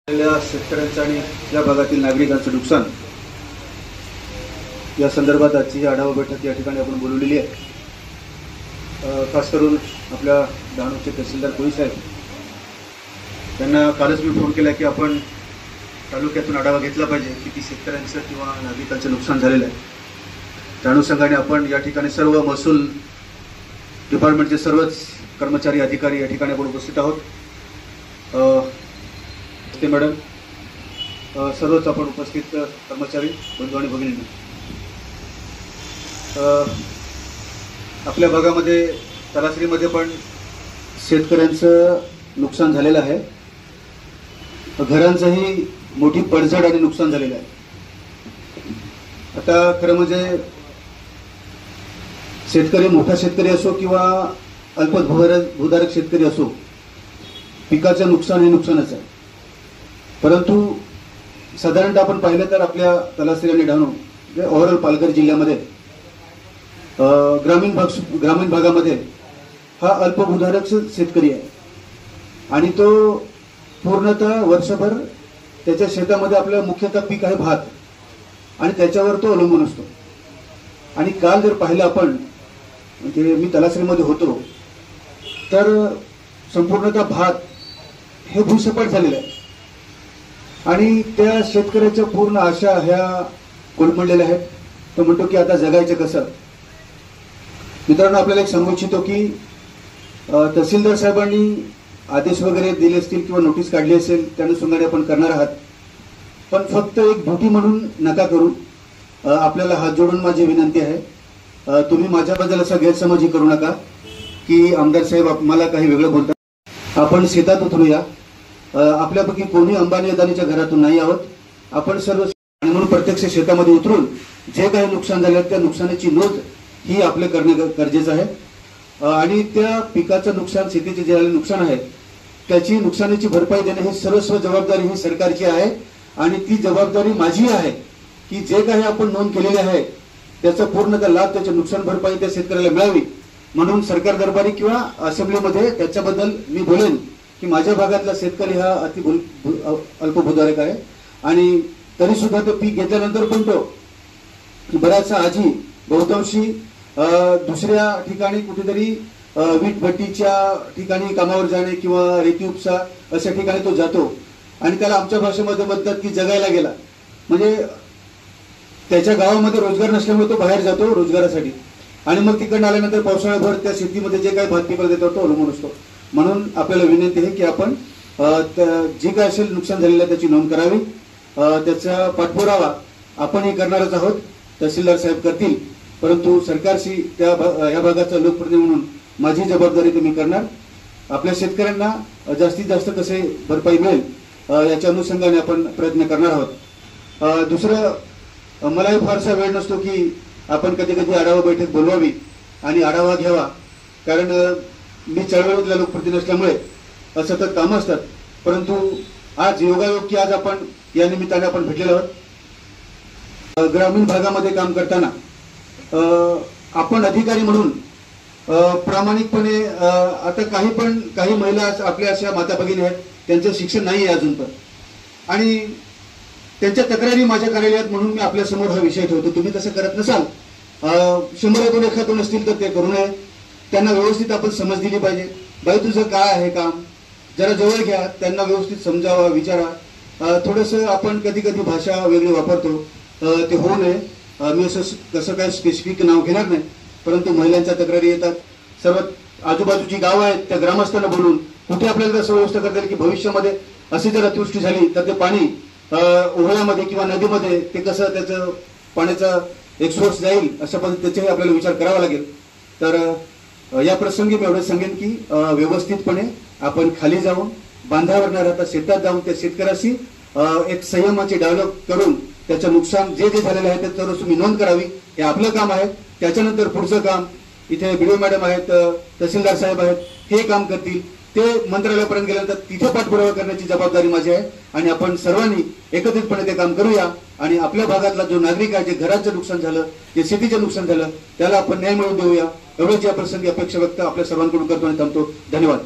शेतकऱ्यांचं आणि या भागातील नागरिकांचं नुकसान या संदर्भात आजची आढावा बैठक या ठिकाणी आपण बोलवलेली आहे। खास करून आपल्या डहाणूचे तहसीलदार कोळी साहेब त्यांना कालच मी फोन केला की आपण तालुक्यातून आढावा घेतला पाहिजे किती शेतकऱ्यांचं किंवा नागरिकांचं नुकसान झालेलं आहे। त्या अनुषंगाने आपण या ठिकाणी सर्व महसूल डिपार्टमेंटचे सर्वच कर्मचारी अधिकारी या ठिकाणी आपण उपस्थित आहोत। ते मॅडम सर्वच आपण उपस्थित कर्मचारी बंधू आणि भगिनींना आपल्या भागामध्ये तलासरीमध्ये पण शेतकऱ्यांचं नुकसान झालेलं आहे। घरांचंही मोठी पडझड आणि नुकसान झालेलं आहे। आता खरं म्हणजे शेतकरी मोठा शेतकरी असो किंवा अल्पभूधारक शेतकरी असो, पिकाचं नुकसान हे नुकसानच आहे। परंतु साधारणतः आपण पाहिलं तर आपल्या तलासरी आणि डहाणू ओव्हरऑल पालघर जिल्ह्यामध्ये ग्रामीण भागामध्ये हा अल्पभूधारक शेतकरी आहे आणि तो पूर्णतः वर्षभर त्याच्या शेतामध्ये आपलं मुख्यतः पीक आहे भात आणि त्याच्यावर तो अवलंबून असतो। आणि काल जर पाहिलं आपण म्हणजे मी तलासरीमध्ये होतो तर संपूर्णतः भात हे भूसपाट झालेलं आहे आणि त्या शेतकऱ्याच्या पूर्ण आशा ह्या कोलमडलेल्या आहेत। तो म्हणतो की आता जगायचं कसं। मित्रांनो, आपल्याला एक सांगू इच्छितो की तहसीलदार साहेबांनी आदेश वगैरे दिले असतील किंवा नोटीस काढली असेल त्यानुसार आपण करणार आहात, पण फक्त एक ड्युटी म्हणून नका करू। आपल्याला हात जोडून माझी विनंती आहे, तुम्ही माझ्याबद्दल असा गैरसमजही करू नका की आमदार साहेब मला काही वेगळं बोलतात। आपण शेतात उतरूया। आपल्यापैकी कोणी अंबानी अदानीच्या घरातून नाही आहोत। आपण सर्व म्हणून प्रत्यक्ष शेतामध्ये उतरून जे काही नुकसान झाले त्या नुकसानाची नोंद ही आपले करणे गरजेचं आहे आणि त्या पिकाचं नुकसान, शेतीचे जे नुकसान आहे त्याची नुकसानीची भरपाई देणे ही सर्वस्व जबाबदारी ही सरकारची आहे आणि ती जबाबदारी माझी आहे की जे काही आपण नोंद केलेली आहे त्याचा पूर्णतः लाभ, त्याची नुकसान भरपाई त्या शेतकऱ्याला मिळावी। म्हणून सरकार दरबारी किंवा असेंब्लीमध्ये त्याच्याबद्दल मी बोलेन की माझ्या भागातला शेतकरी हा अल्पभूधारक आहे आणि तरी सुद्धा तो पीक घेतल्यानंतर पण तो बऱ्याचसा आजी बहुतांशी दुसऱ्या ठिकाणी कुठेतरी वीट भट्टीच्या ठिकाणी कामावर जाणे किंवा रेती उपसा अशा ठिकाणी तो जातो आणि त्याला आमच्या भाषेमध्ये म्हणतात की जगायला गेला। म्हणजे त्याच्या गावामध्ये रोजगार नसल्यामुळे तो बाहेर जातो रोजगारासाठी आणि मग तिकडून आल्यानंतर पावसाळ्याभर त्या शेतीमध्ये जे काही भात पिकाला देतो तो अवलंबून असतो। म्हणून आपल्याला विनंती आहे की आपण जे काय असेल नुकसान झालेलं त्याची नोंद करावी, त्याचा पाठपुरावा आपणही करणारच आहोत, तहसीलदार साहेब करतील, परंतु सरकारशी या भागाचा लोकप्रतिनिधी म्हणून माझी जबाबदारी तुम्ही करणार। आपल्या शेतकऱ्यांना जास्तीत जास्त कसे भरपाई मिळेल याच्या अनुषंगाने आपण प्रयत्न करणार आहोत। दुसरं, मलाही फारसा वेळ नसतो की आपण कधी कधी आढावा बैठक बोलवावी आणि आढावा घ्यावा, कारण मी चळवळीतला लोकप्रतिनिधी असल्यामुळे सतत कामं असतात। परंतु आज योगायोग की आज आपण या निमित्ताने आपण भेटलेलो आहोत। ग्रामीण भागामध्ये काम करताना आपण अधिकारी म्हणून प्रामाणिकपणे आता काही महिला आपल्या अशा माता भगिनी आहेत त्यांचं शिक्षण नाही आहे अजून पण, आणि त्यांच्या तक्रारी माझ्या कार्यालयात म्हणून मी आपल्यासमोर हा विषय ठेवतो। तुम्ही तसं करत नसाल, 100 एखादून असतील तर ते करू नये। त्यांना व्यवस्थित आपण समज दिली पाहिजे। बाई तुझं काय आहे काम, जरा जवळ घ्या, त्यांना व्यवस्थित समजावा, विचारा। थोडंसं आपण कधी कधी भाषा वेगळी वापरतो, ते होऊ नये। मी कसं काय स्पेसिफिक नाव घेणार नाही, परंतु महिलांच्या तक्रारी येतात। सर्व आजूबाजूची गावं आहेत त्या ग्रामस्थांना बोलून कुठे आपल्याला तसं व्यवस्था करता येईल की भविष्यामध्ये अशी जर अतिवृष्टी झाली तर ते पाणी ओहळ्यामध्ये किंवा नदीमध्ये ते कसं त्याचं पाण्याचा एक सोर्स जाईल अशा पद्धतीचाही आपल्याला विचार करावा लागेल। तर या प्रसंगी मी एवढं सांगेन की व्यवस्थितपणे आपण खाली जाऊन बांधावर न राहता शेतात जाऊन त्या शेतकऱ्याशी एक संयमाचे डायलॉग करून त्याचं नुकसान जे झालेलं आहे त्याच्यावर तुम्ही नोंद करावी, हे आपलं काम आहे। त्याच्यानंतर पुढचं काम इथे बीडीओ मॅडम आहेत, तहसीलदार साहेब आहेत, हे काम करतील। ते मंत्रालयापर्यंत गेल्यानंतर तिथे पाठपुरावा करण्याची जबाबदारी माझी आहे आणि आपण सर्वांनी एकत्रितपणे ते काम करूया आणि आपल्या भागातला जो नागरिक आहे, जे घराचं नुकसान झालं, जे शेतीचं नुकसान झालं, त्याला आपण न्याय मिळवून देऊया। एवढंच या प्रसंगी अपेक्षा व्यक्त आपल्या सर्वांकडून करतो आणि थांबतो। धन्यवाद।